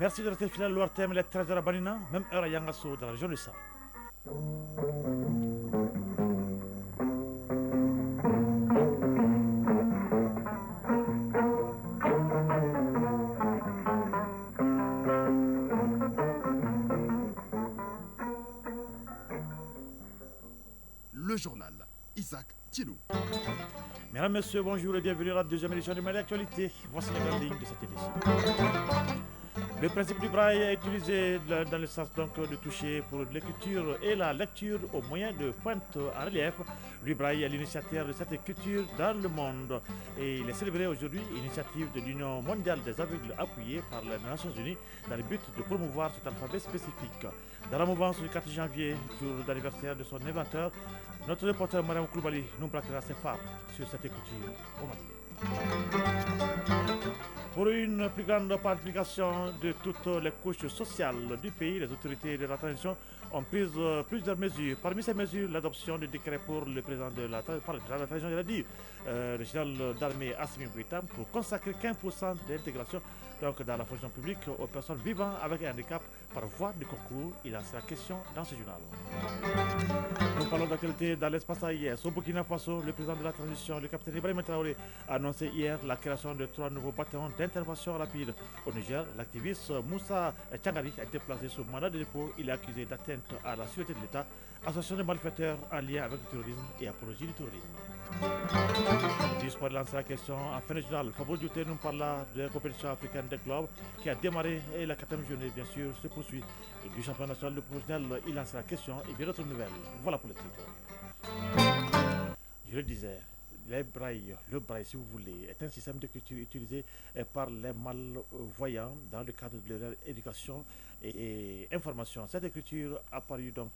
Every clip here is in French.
Merci de rester fidèle au RTM, les 13h à Banina, même heure à Yangasso, dans la région de Sam. Le journal Isaac Thilou. Mesdames, Messieurs, bonjour et bienvenue à la deuxième édition de Mali Actualité. Voici les grandes lignes de cette édition. Le principe du braille est utilisé dans le sens donc de toucher pour l'écriture et la lecture au moyen de pointes en relief. Le braille est l'initiateur de cette écriture dans le monde et il est célébré aujourd'hui, initiative de l'Union mondiale des aveugles appuyée par les Nations Unies dans le but de promouvoir cet alphabet spécifique. Dans la mouvance du 4 janvier, jour d'anniversaire de son inventeur, notre reporter Mariam Koulibaly nous braquera ses phares sur cette écriture au Mali. Pour une plus grande participation de toutes les couches sociales du pays, les autorités de la transition ont pris plusieurs mesures. Parmi ces mesures, l'adoption du décret pour le président de la transition, le général d'armée Assimi Goïta, pour consacrer 15% d'intégration dans la fonction publique aux personnes vivant avec un handicap par voie de concours. Il en sera question dans ce journal. Nous parlons d'actualité dans l'espace AIS. Au Burkina Faso, le président de la transition, le capitaine Ibrahim Traoré, a annoncé hier la création de 3 nouveaux bataillons d'intervention rapide. Au Niger, l'activiste Moussa Tchangari a été placé sous mandat de dépôt. Il est accusé d'atteinte à la sûreté de l'État, association de malfaiteurs en lien avec le terrorisme et apologie du terrorisme. Du sport lancera la question en fin de journal. Fabio Dioté nous parla de la compétition africaine des globes qui a démarré et la 4e journée, bien sûr, se poursuit. Et du championnat national de professionnel, il lancera la question et bien d'autres nouvelles. Voilà pour le titre. Je le disais. Le braille, si vous voulez, est un système d'écriture utilisé par les malvoyants dans le cadre de leur éducation et information. Cette écriture apparue donc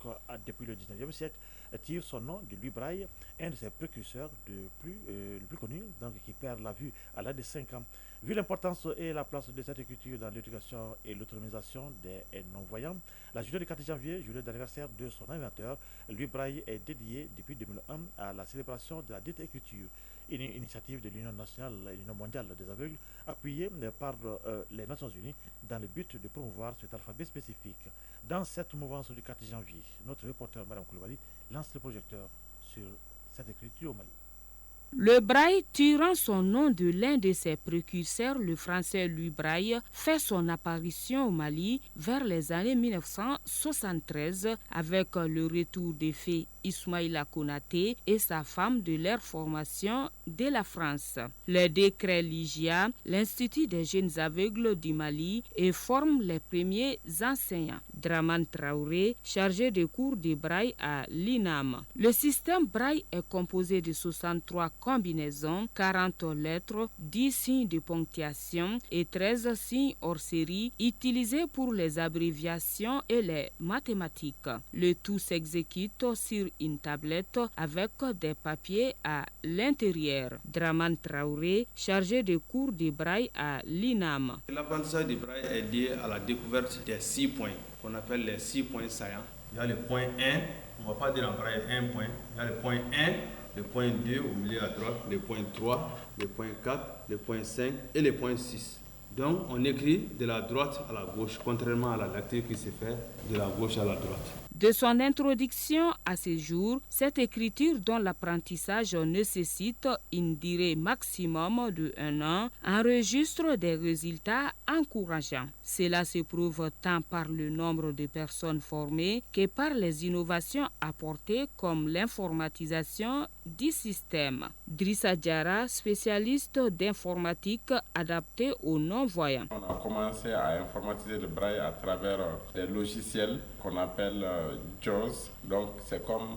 depuis le 19e siècle tire son nom de Louis Braille, un de ses précurseurs le plus connu, donc qui perd la vue à l'âge de 5 ans. Vu l'importance et la place de cette écriture dans l'éducation et l'autonomisation des non-voyants, la journée du 4 janvier, journée d'anniversaire de son inventeur, Louis Braille est dédiée depuis 2001 à la célébration de la dite écriture, une initiative de l'Union nationale et l'Union mondiale des aveugles, appuyée par les Nations Unies dans le but de promouvoir cet alphabet spécifique. Dans cette mouvance du 4 janvier, notre reporter Mme Koulibaly lance le projecteur sur cette écriture au Mali. Le braille, tirant son nom de l'un de ses précurseurs, le français Louis Braille, fait son apparition au Mali vers les années 1973 avec le retour des fées Ismaïla Konaté et sa femme de leur formation de la France. Le décret Ligia, l'Institut des jeunes aveugles du Mali, et forme les premiers enseignants. Draman Traoré, chargé de cours de braille à l'INAM. Le système braille est composé de 63 combinaisons, 40 lettres, 10 signes de ponctuation et 13 signes hors série utilisés pour les abréviations et les mathématiques. Le tout s'exécute sur une tablette avec des papiers à l'intérieur. Draman Traoré, chargé de cours de braille à l'INAM. L'apprentissage du braille est lié à la découverte des 6 points qu'on appelle les 6 points saillants. Il y a le point 1, on ne va pas dire en braille 1 point, il y a le point 1, le point 2 au milieu à droite, le point 3, le point 4, le point 5 et le point 6. Donc on écrit de la droite à la gauche, contrairement à la lecture qui se fait de la gauche à la droite. De son introduction à ce jour, cette écriture dont l'apprentissage nécessite une durée maximum de 1 an enregistre des résultats encourageants. Cela se prouve tant par le nombre de personnes formées que par les innovations apportées comme l'informatisation du système. Drissa Diara, spécialiste d'informatique adaptée aux non-voyants. On a commencé à informatiser le braille à travers des logiciels qu'on appelle JAWS. Donc c'est comme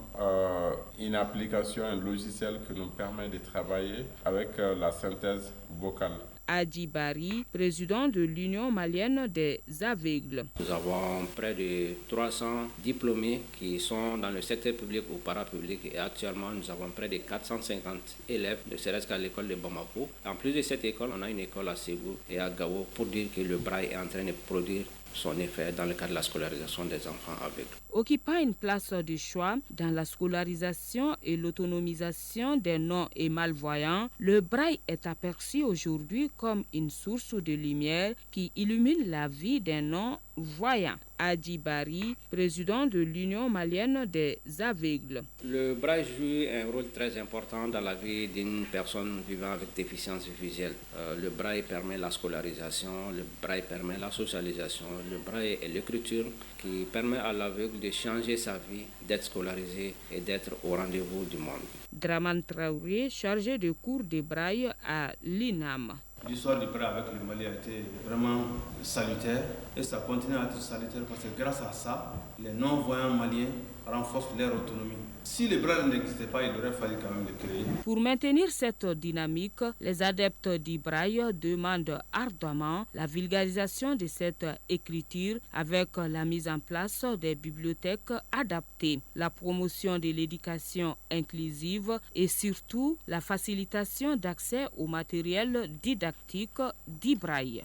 une application, un logiciel qui nous permet de travailler avec la synthèse vocale. Adi Bari, président de l'Union malienne des aveugles. Nous avons près de 300 diplômés qui sont dans le secteur public ou parapublic et actuellement nous avons près de 450 élèves, ne serait-ce qu'à l'école de Bamako. En plus de cette école, on a une école à Ségou et à Gao pour dire que le braille est en train de produire son effet dans le cadre de la scolarisation des enfants aveugles. Occupant une place de choix dans la scolarisation et l'autonomisation des non et malvoyants, le braille est aperçu aujourd'hui comme une source de lumière qui illumine la vie des non-voyants. Adi Bari, président de l'Union malienne des aveugles. Le braille joue un rôle très important dans la vie d'une personne vivant avec déficience visuelle. Le braille permet la scolarisation, le braille permet la socialisation, le braille est l'écriture qui permet à l'aveugle de changer sa vie, d'être scolarisé et d'être au rendez-vous du monde. Draman Traoré, chargé de cours de braille à l'INAM. L'histoire du braille avec le Mali a été vraiment salutaire et ça continue à être salutaire parce que grâce à ça, les non-voyants maliens renforcent leur autonomie. Si le braille n'existait pas, il aurait fallu quand même le créer. Pour maintenir cette dynamique, les adeptes du braille demandent ardemment la vulgarisation de cette écriture avec la mise en place des bibliothèques adaptées, la promotion de l'éducation inclusive et surtout la facilitation d'accès au matériel didactique du braille.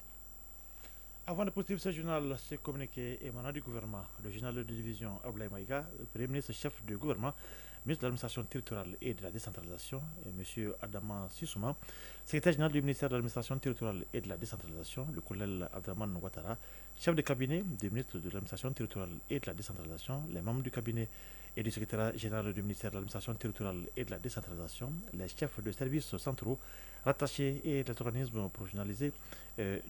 Avant de poursuivre ce journal, ce communiqué émanant du gouvernement, le journal de division Ablaye Maïga, le Premier ministre chef du gouvernement, ministre de l'administration territoriale et de la décentralisation, M. Adama Sissouma, secrétaire général du ministère de l'administration territoriale et de la décentralisation, le colonel Abdraman Ouattara, chef de cabinet du ministre de l'administration territoriale et de la décentralisation, les membres du cabinet et du secrétaire général du ministère de l'administration territoriale et de la décentralisation, les chefs de services centraux rattachés et les organismes professionnalisés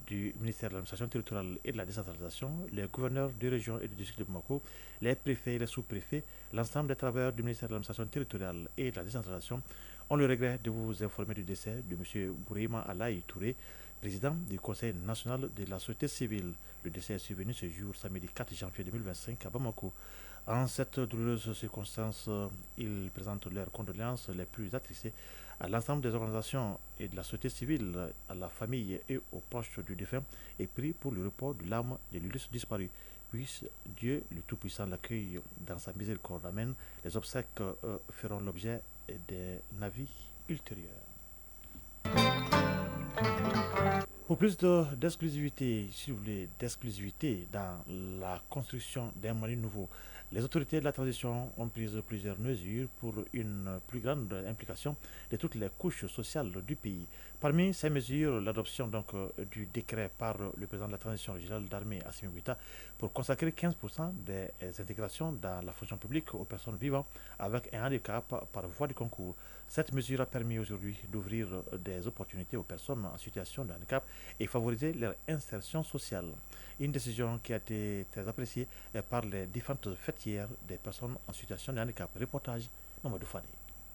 du ministère de l'administration territoriale et de la décentralisation, les gouverneurs des régions et du district de Bamako, les préfets et les sous-préfets, l'ensemble des travailleurs du ministère de l'administration territoriale et de la décentralisation ont le regret de vous informer du décès de M. Bourima Alaï Touré, président du Conseil national de la société civile. Le décès est survenu ce jour, samedi 4 janvier 2025 à Bamako. En cette douloureuse circonstance, ils présentent leurs condoléances les plus attristées à l'ensemble des organisations et de la société civile, à la famille et aux proches du défunt et prient pour le repos de l'âme de l'illustre disparu. Puisse Dieu, le Tout-Puissant, l'accueille dans sa miséricorde. Amen. Les obsèques feront l'objet des avis ultérieurs. Pour plus d'exclusivité, si vous voulez, d'exclusivité dans la construction d'un Mali nouveau, les autorités de la transition ont pris plusieurs mesures pour une plus grande implication de toutes les couches sociales du pays. Parmi ces mesures, l'adoption du décret par le président de la transition régionale d'armée Assimi Goïta pour consacrer 15% des intégrations dans la fonction publique aux personnes vivant avec un handicap par voie de concours. Cette mesure a permis aujourd'hui d'ouvrir des opportunités aux personnes en situation de handicap et favoriser leur insertion sociale. Une décision qui a été très appréciée par les différentes fêtières des personnes en situation de handicap. Reportage Mamadou Fadé.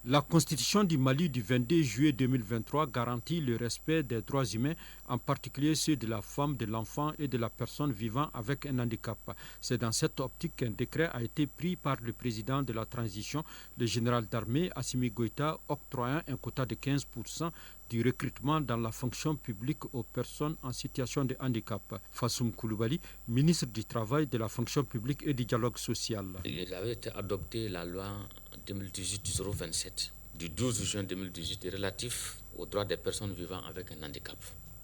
La Constitution du Mali du 22 juillet 2023 garantit le respect des droits humains, en particulier ceux de la femme, de l'enfant et de la personne vivant avec un handicap. C'est dans cette optique qu'un décret a été pris par le président de la transition, le général d'armée Assimi Goïta, octroyant un quota de 15% du recrutement dans la fonction publique aux personnes en situation de handicap. Fassoum Koulibaly, ministre du Travail, de la fonction publique et du dialogue social. Il avait été adopté la loi 2018-027 du 12 juin 2018 relatif aux droits des personnes vivant avec un handicap.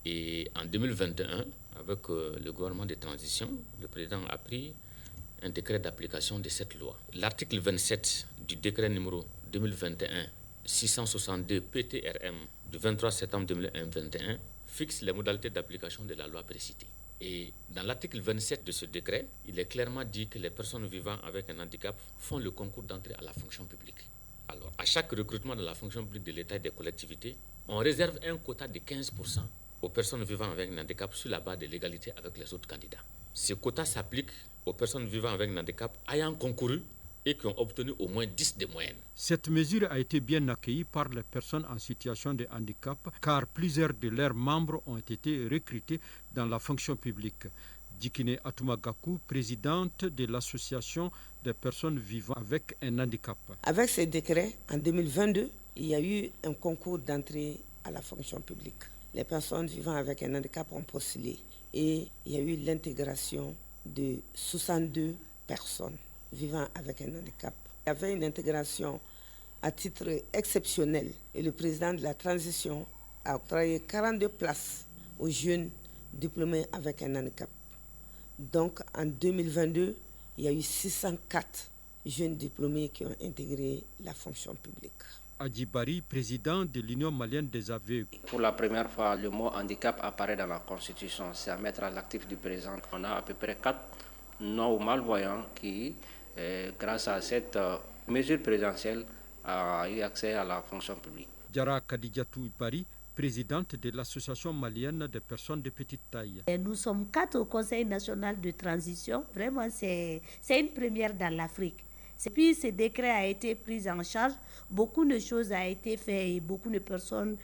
Et en 2021, avec le gouvernement de transition, le président a pris un décret d'application de cette loi. L'article 27 du décret numéro 2021-662 PTRM du 23 septembre 2021 fixe les modalités d'application de la loi précitée. Et dans l'article 27 de ce décret, il est clairement dit que les personnes vivant avec un handicap font le concours d'entrée à la fonction publique. Alors, à chaque recrutement de la fonction publique de l'État et des collectivités, on réserve un quota de 15% aux personnes vivant avec un handicap sur la base de l'égalité avec les autres candidats. Ce quota s'applique aux personnes vivant avec un handicap ayant concouru et qui ont obtenu au moins 10 de moyenne. Cette mesure a été bien accueillie par les personnes en situation de handicap car plusieurs de leurs membres ont été recrutés dans la fonction publique. Dikine Atumagaku, présidente de l'association des personnes vivant avec un handicap. Avec ce décret, en 2022, il y a eu un concours d'entrée à la fonction publique. Les personnes vivant avec un handicap ont postulé et il y a eu l'intégration de 62 personnes vivant avec un handicap. Il y avait une intégration à titre exceptionnel et le président de la transition a octroyé 42 places aux jeunes diplômés avec un handicap. Donc en 2022, il y a eu 604 jeunes diplômés qui ont intégré la fonction publique. Adjibari, président de l'Union malienne des aveugles. Pour la première fois, le mot handicap apparaît dans la Constitution. C'est à mettre à l'actif du président. On a à peu près 4 non ou malvoyants qui, grâce à cette mesure présidentielle, ont eu accès à la fonction publique. Diara Kadijatou Ipari, présidente de l'Association malienne des personnes de petite taille. Nous sommes 4 au Conseil national de transition. Vraiment, c'est une première dans l'Afrique. Puis ce décret a été pris en charge, beaucoup de choses ont été faites et beaucoup de personnes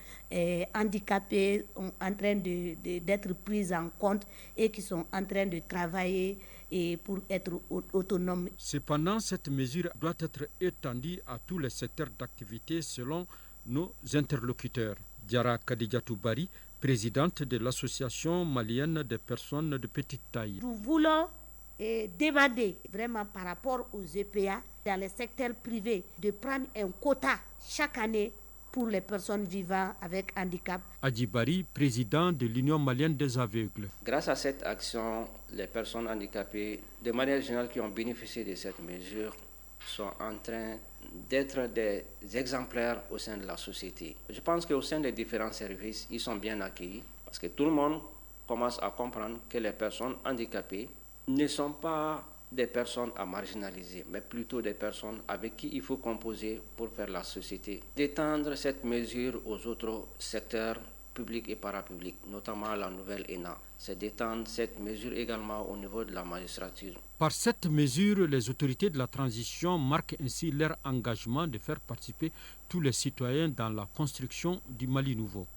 handicapées sont en train d'être prises en compte et qui sont en train de travailler et pour être autonomes. Cependant, cette mesure doit être étendue à tous les secteurs d'activité selon nos interlocuteurs. Diara Kadijatou Bari, présidente de l'Association malienne des personnes de petite taille. Nous voulons demander vraiment par rapport aux EPA dans le secteur privé de prendre un quota chaque année pour les personnes vivant avec handicap. Adjibari, président de l'Union malienne des aveugles. Grâce à cette action, les personnes handicapées, de manière générale, qui ont bénéficié de cette mesure, sont en train d'être des exemplaires au sein de la société. Je pense qu'au sein des différents services, ils sont bien accueillis parce que tout le monde commence à comprendre que les personnes handicapées ne sont pas des personnes à marginaliser, mais plutôt des personnes avec qui il faut composer pour faire la société. D'étendre cette mesure aux autres secteurs publics et parapublics, notamment la nouvelle ENA. C'est d'étendre cette mesure également au niveau de la magistrature. Par cette mesure, les autorités de la transition marquent ainsi leur engagement de faire participer tous les citoyens dans la construction du Mali nouveau.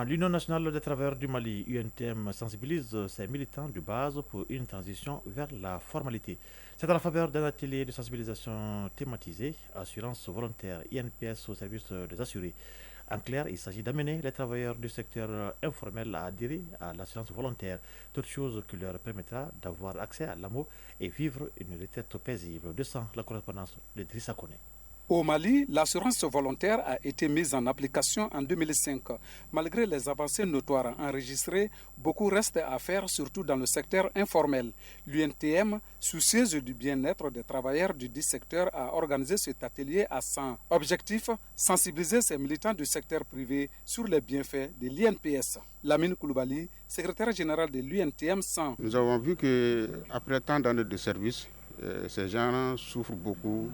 L'Union nationale des travailleurs du Mali, UNTM, sensibilise ses militants de base pour une transition vers la formalité. C'est à la faveur d'un atelier de sensibilisation thématisé, assurance volontaire INPS au service des assurés. En clair, il s'agit d'amener les travailleurs du secteur informel à adhérer à l'assurance volontaire, toute chose qui leur permettra d'avoir accès à l'amour et vivre une retraite paisible. Descend la correspondance de Drissa Kone. Au Mali, l'assurance volontaire a été mise en application en 2005. Malgré les avancées notoires enregistrées, beaucoup reste à faire, surtout dans le secteur informel. L'UNTM, soucieuse du bien-être des travailleurs du dit secteur, a organisé cet atelier à 100. Objectif, sensibiliser ses militants du secteur privé sur les bienfaits de l'INPS. Lamine Koulibaly, secrétaire général de l'UNTM 100. Nous avons vu qu'après tant d'années de service, ces gens souffrent beaucoup.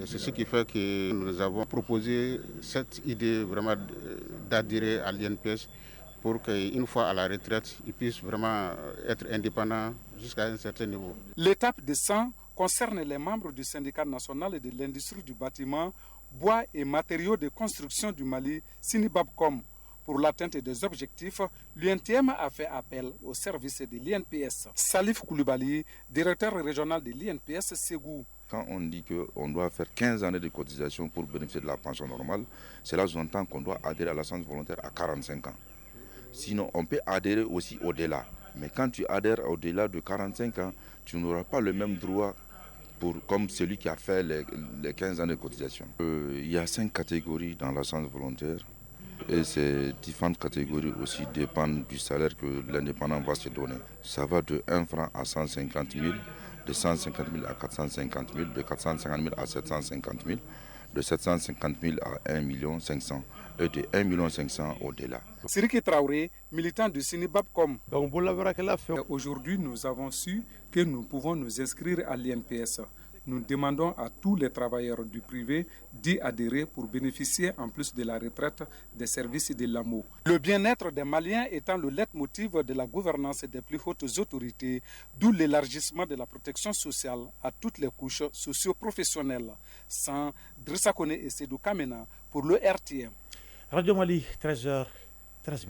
C'est ce qui fait que nous avons proposé cette idée vraiment d'adhérer à l'INPS pour qu'une fois à la retraite, ils puissent vraiment être indépendants jusqu'à un certain niveau. L'étape de 100 concerne les membres du syndicat national de l'industrie du bâtiment, bois et matériaux de construction du Mali, Sinibabcom. Pour l'atteinte des objectifs, l'UNTM a fait appel au service de l'INPS. Salif Koulibaly, directeur régional de l'INPS Ségou. Quand on dit qu'on doit faire 15 années de cotisation pour bénéficier de la pension normale, cela sous-entend qu'on doit adhérer à l'assurance volontaire à 45 ans. Sinon, on peut adhérer aussi au-delà. Mais quand tu adhères au-delà de 45 ans, tu n'auras pas le même droit comme celui qui a fait les 15 ans de cotisation. Il y a 5 catégories dans l'assurance volontaire. Et ces différentes catégories aussi dépendent du salaire que l'indépendant va se donner. Ça va de 1 franc à 150 000, de 150 000 à 450 000, de 450 000 à 750 000, de 750 000 à 1 500 000 et de 1 500 000 au-delà. Siriki Traoré, militant du Sinibabcom. Aujourd'hui, nous avons su que nous pouvons nous inscrire à l'INPS. Nous demandons à tous les travailleurs du privé d'y adhérer pour bénéficier, en plus de la retraite, des services de l'AMO. Le bien-être des Maliens étant le leitmotiv de la gouvernance des plus hautes autorités, d'où l'élargissement de la protection sociale à toutes les couches socio-professionnelles. Sans Drissa Kone et Sédou Kamena pour le RTM. Radio Mali, 13h13.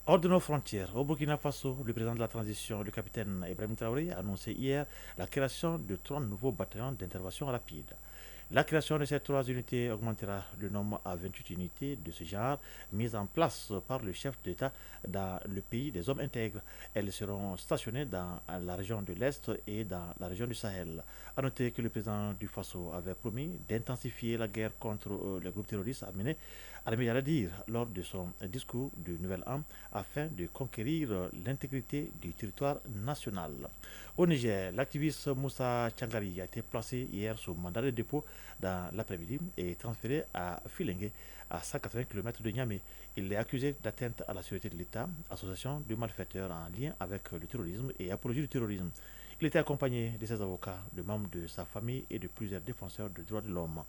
Hors de nos frontières, au Burkina Faso, le président de la transition, le capitaine Ibrahim Traoré, a annoncé hier la création de 3 nouveaux bataillons d'intervention rapide. La création de ces 3 unités augmentera le nombre à 28 unités de ce genre mises en place par le chef d'État dans le pays des hommes intègres. Elles seront stationnées dans la région de l'Est et dans la région du Sahel. A noter que le président du Faso avait promis d'intensifier la guerre contre les groupes terroristes amenés Armé Yaladir lors de son discours du Nouvel An afin de conquérir l'intégrité du territoire national. Au Niger, l'activiste Moussa Tchangari a été placé hier sous mandat de dépôt dans l'après-midi et transféré à Filengue, à 180 km de Niamey. Il est accusé d'atteinte à la sécurité de l'État, association de malfaiteurs en lien avec le terrorisme et apologie du terrorisme. Il était accompagné de ses avocats, de membres de sa famille et de plusieurs défenseurs des droits de l'homme.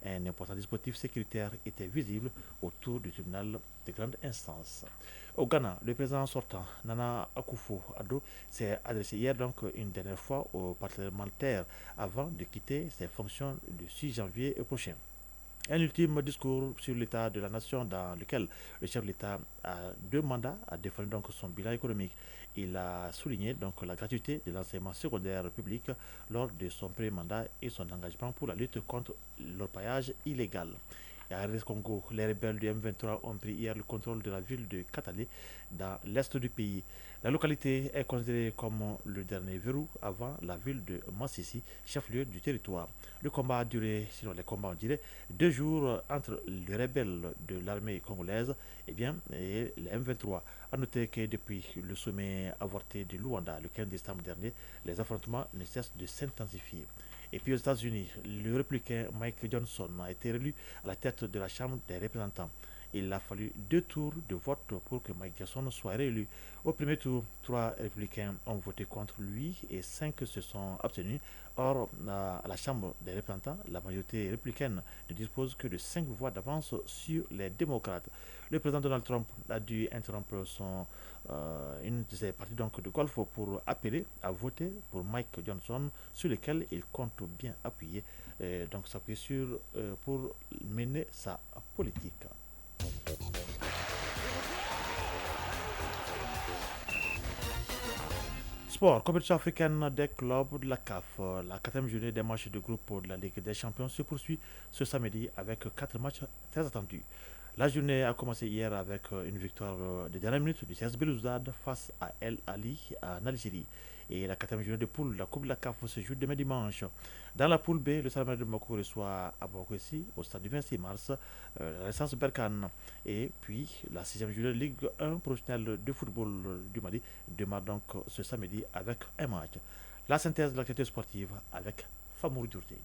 Un important dispositif sécuritaire était visible autour du tribunal de grande instance. Au Ghana, le président sortant, Nana Akufo-Addo, s'est adressé hier donc une dernière fois aux parlementaires avant de quitter ses fonctions le 6 janvier prochain. Un ultime discours sur l'état de la nation dans lequel le chef de l'État a 2 mandats a défendu donc son bilan économique. Il a souligné donc la gratuité de l'enseignement secondaire public lors de son premier mandat et son engagement pour la lutte contre l'orpaillage illégal. Et à RS Congo, les rebelles du M23 ont pris hier le contrôle de la ville de Katale dans l'est du pays. La localité est considérée comme le dernier verrou avant la ville de Massissi, chef-lieu du territoire. Le combat a duré, sinon les combats ont duré, 2 jours entre les rebelles de l'armée congolaise et les M23. A noter que depuis le sommet avorté de Luanda le 15 décembre dernier, les affrontements ne cessent de s'intensifier. Et puis aux États-Unis, le républicain Mike Johnson a été élu à la tête de la Chambre des représentants. Il a fallu 2 tours de vote pour que Mike Johnson soit réélu. Au premier tour, 3 républicains ont voté contre lui et 5 se sont abstenus. Or, à la Chambre des représentants, la majorité républicaine ne dispose que de 5 voix d'avance sur les démocrates. Le président Donald Trump a dû interrompre une de ses parties donc, de golf pour appeler à voter pour Mike Johnson, sur lequel il compte bien appuyer, s'appuyer sur pour mener sa politique. Sport, compétition africaine des clubs de la CAF. La 4e journée des matchs de groupe de la Ligue des Champions se poursuit ce samedi avec 4 matchs très attendus. La journée a commencé hier avec une victoire de dernière minute du CS Belouizdad face à El Ali en Algérie. Et la 4e journée de poule, la Coupe de la CAF se joue demain dimanche. Dans la poule B, le Salman de Moko reçoit à Boakoussi au stade du 26 mars, la Renaissance Berkane. Et puis la 6e journée de Ligue 1 professionnelle de football du Mali démarre donc ce samedi avec un match. La synthèse de l'activité sportive avec Famour Djourté.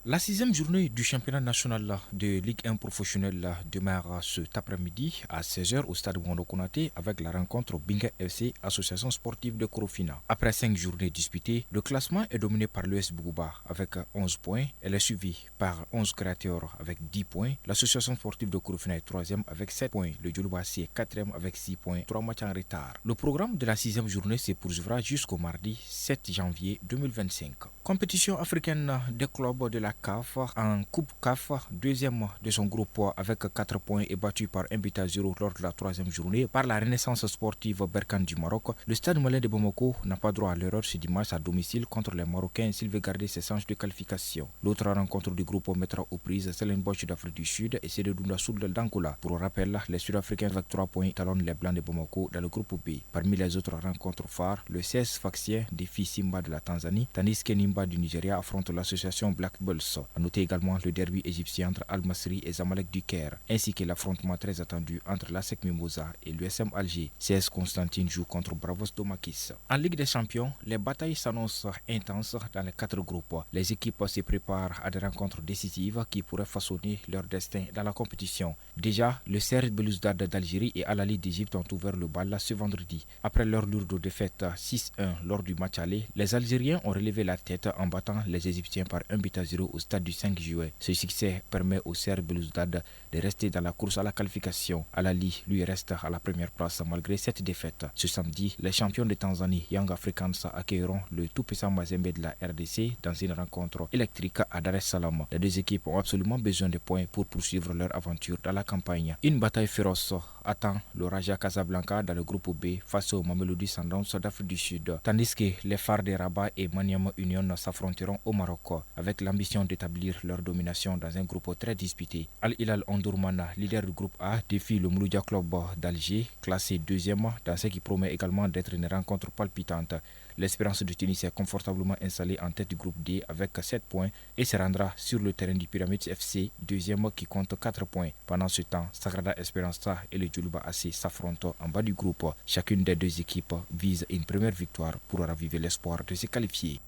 La 6e journée du championnat national de Ligue 1 professionnelle démarre cet après-midi à 16h au stade Wando Konaté avec la rencontre Binga FC, association sportive de Korofina. Après 5 journées disputées, le classement est dominé par l'US Bougouba avec 11 points. Elle est suivie par 11 créateurs avec 10 points. L'association sportive de Korofina est 3e avec 7 points. Le Djoloubassi est 4e avec 6 points, 3 matchs en retard. Le programme de la 6e journée se poursuivra jusqu'au mardi 7 janvier 2025. Compétition africaine des clubs de la CAF en Coupe CAF, 2e de son groupe avec 4 points et battu par 1-0 lors de la 3e journée par la Renaissance sportive Berkane du Maroc. Le stade malien de Bamako n'a pas droit à l'erreur ce dimanche à domicile contre les Marocains s'il veut garder ses chances de qualification. L'autre rencontre du groupe mettra aux prises Stellenbosch d'Afrique du Sud et Sédédounda Soul d'Angola. Pour rappel, les Sud-Africains avec 3 points talonnent les Blancs de Bamako dans le groupe B. Parmi les autres rencontres phares, le CS Faxien défie Simba de la Tanzanie, tandis que Nimba du Nigeria affronte l'association Black Bulls. A noter également le derby égyptien entre Al-Masri et Zamalek du Caire, ainsi que l'affrontement très attendu entre l'ASEC Mimosa et l'USM Alger. CS Constantine joue contre Bravos Domakis. En Ligue des Champions, les batailles s'annoncent intenses dans les 4 groupes. Les équipes se préparent à des rencontres décisives qui pourraient façonner leur destin dans la compétition. Déjà, le CR Belouizdad d'Algérie et Al Ahly d'Égypte ont ouvert le bal ce vendredi. Après leur lourde défaite 6-1 lors du match aller, les Algériens ont relevé la tête en battant les Égyptiens par 1-0 au stade du 5 juillet. Ce succès permet au CR Belouizdad de rester dans la course à la qualification. Al Ahly lui reste à la première place malgré cette défaite. Ce samedi, les champions de Tanzanie Young Africans accueilleront le tout-puissant Mazembe de la RDC dans une rencontre électrique à Dar es Salaam. Les 2 équipes ont absolument besoin de points pour poursuivre leur aventure dans la campagne. Une bataille féroce attend le Raja Casablanca dans le groupe B face au Mamelodi Sundowns d'Afrique du Sud, tandis que les phares de Rabat et Maniama Union s'affronteront au Maroc avec l'ambition l'ambition d'établir leur domination dans un groupe très disputé. Al Hilal Omdurman, leader du groupe A, défie le Mouloudia Club d'Alger, classé deuxième, dans ce qui promet également d'être une rencontre palpitante. L'Espérance de Tunis est confortablement installée en tête du groupe D avec 7 points et se rendra sur le terrain du Pyramids FC, deuxième qui compte 4 points. Pendant ce temps, Sagrada Esperanza et le Djoulouba AC s'affrontent en bas du groupe. Chacune des deux équipes vise une première victoire pour raviver l'espoir de se qualifier.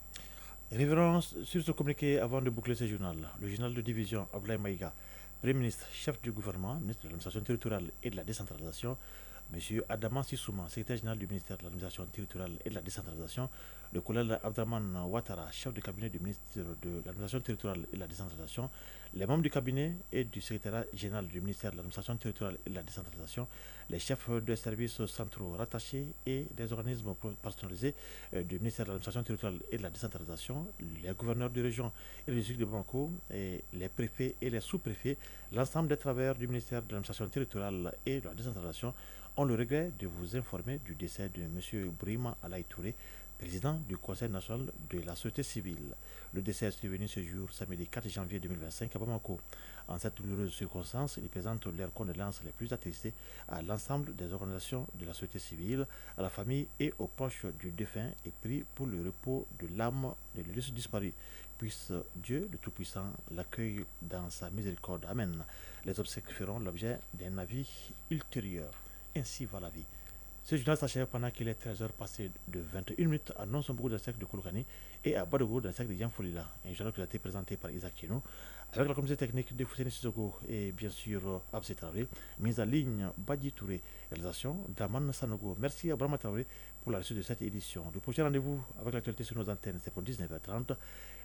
Révérence sur ce communiqué avant de boucler ce journal. Le journal de division Ablaye Maïga, Premier ministre, chef du gouvernement, ministre de l'administration territoriale et de la décentralisation, M. Adama Sissouma, secrétaire général du ministère de l'administration territoriale et de la décentralisation, le colonel Abdraman Ouattara, chef de cabinet du ministre de l'administration territoriale et de la décentralisation, les membres du cabinet et du secrétariat général du ministère de l'administration territoriale et de la décentralisation, les chefs de services centraux rattachés et des organismes personnalisés du ministère de l'administration territoriale et de la décentralisation, les gouverneurs de région et le district de Bamako, et les préfets et les sous-préfets, l'ensemble des travailleurs du ministère de l'administration territoriale et de la décentralisation ont le regret de vous informer du décès de M. Brima Alaï Touré, président du Conseil national de la société civile. Le décès est survenu ce jour, samedi 4 janvier 2025 à Bamako. En cette douloureuse circonstance, il présente leurs condoléances les plus attristées à l'ensemble des organisations de la société civile, à la famille et aux proches du défunt et prie pour le repos de l'âme de l'illustre disparu. Puisse Dieu, le Tout-Puissant, l'accueille dans sa miséricorde. Amen. Les obsèques feront l'objet d'un avis ultérieur. Ainsi va la vie. Ce journal s'achève pendant qu'il est 13h passé de 21 minutes à Nonsombourg dans le secteur de Kouloukani et à Badogo dans le secteur de Yamfolila. Un journal qui a été présenté par Isaac Cheno avec la communauté technique de Fousseni Sissoko et bien sûr Absé Traoré. Mise en ligne Badji Touré. Réalisation Daman Sanogo. Merci à Brahma Traoré pour la réussite de cette édition. Le prochain rendez-vous avec l'actualité sur nos antennes, c'est pour 19h30.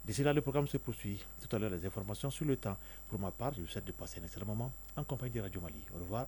D'ici là, le programme se poursuit. Tout à l'heure, les informations sur le temps. Pour ma part, je vous souhaite de passer un excellent moment en compagnie de Radio Mali. Au revoir.